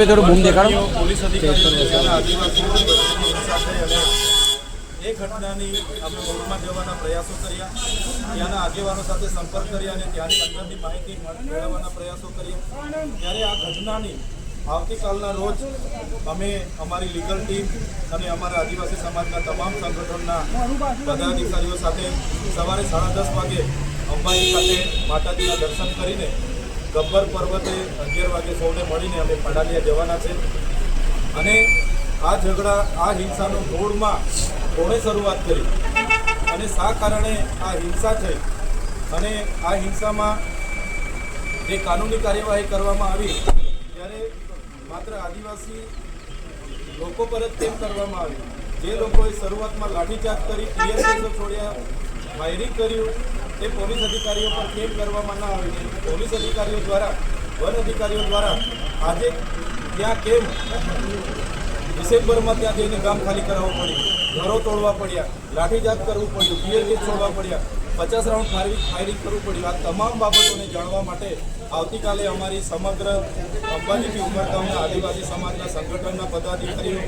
થોડું બૂમ દેખાડો. પોલીસ અધિકારીઓ આદિવાસીઓ એ ઘટનાની અમે કોર્ટમાં જવાના પ્રયાસો કર્યા, ત્યાંના આગેવાનો સાથે સંપર્ક કર્યા અને ત્યાંની અંદરની માહિતી મેળવવાના પ્રયાસો કર્યા. ત્યારે આ ઘટનાની આવતીકાલના રોજ અમે અમારી લીગલ ટીમ અને અમારા આદિવાસી સમાજના તમામ સંગઠનના પદાધિકારીઓ સાથે સવારે 10:30 વાગે અંબાજી ખાતે માતાજીના દર્શન કરીને ગબ્બર પર્વતે 11 વાગે સૌને મળીને અમે પડાલિયા જવાના છે. અને આ ઝઘડા, આ હિંસાનો દોડમાં કોણે શરૂઆત કરી અને શા કારણે આ હિંસા થઈ અને આ હિંસામાં જે કાનૂની કાર્યવાહી કરવામાં આવી ત્યારે માત્ર આદિવાસી લોકો પર જ કેમ કરવામાં આવી? જે લોકોએ શરૂઆતમાં લાઠીચાર્જ કરી, ટીયર ગેસો છોડ્યા, ફાયરિંગ કર્યું, એ પોલીસ અધિકારીઓ પર કેમ કરવામાં ના આવી? પોલીસ અધિકારીઓ દ્વારા, વન અધિકારીઓ દ્વારા આજે ત્યાં કેમ ડિસેમ્બરમાં ત્યાં જઈને ગામ ખાલી કરાવવું પડ્યું, ઘરો તોડવા પડ્યા, લાઠીચાર્જ કરવું પડ્યું, ટીયર ગેસ છોડવા પડ્યા, 50 રાઉન્ડ ફાયરિંગ કરવું પડ્યું? આ તમામ બાબતોને જાણવા માટે આવતીકાલે અમારી સમગ્ર અંબાજીથી ઉમરગામના આદિવાસી સમાજના સંગઠનના પદાધિકારીઓ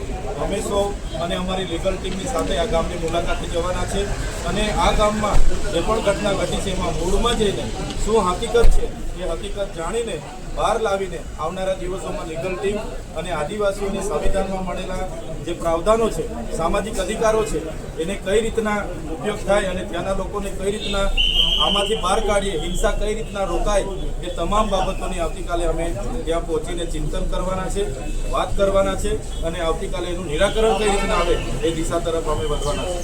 અમે સૌ અને અમારી લીગલ ટીમની સાથે આ ગામની મુલાકાતે જવાના છે. અને આ ગામમાં જે પણ ઘટના ઘટી છે એમાં મૂળમાં જઈને શું હકીકત છે એ હકીકત જાણીને બહાર લાવીને આવનારા દિવસોમાં લીગલ ટીમ અને આદિવાસીઓને સંવિધાનમાં મળેલા જે પ્રાવધાનો છે, સામાજિક અધિકારો છે, એને કઈ રીતના ઉપયોગ થાય અને ત્યાંના લોકોને કઈ રીતના આમાંથી બહાર કાઢીએ, હિંસા કઈ રીતના રોકાય, એ તમામ બાબતોની આવતીકાલે અમે ત્યાં પહોંચીને ચિંતન કરવાના છે, વાત કરવાના છે અને આવતીકાલે એનું નિરાકરણ કઈ રીતના આવે એ દિશા તરફ અમે વધવાના છે.